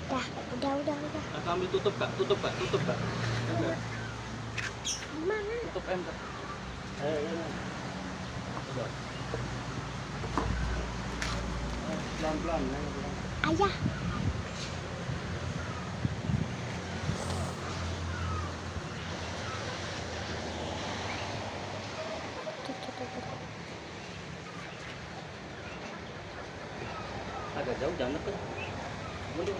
Udah. Nah, ambil tutup kak, tutup kak. Udah. Mana? Tutup kak. Udah. Pelan-pelan. Ayah. Agak jauh jangan deket. Mundur.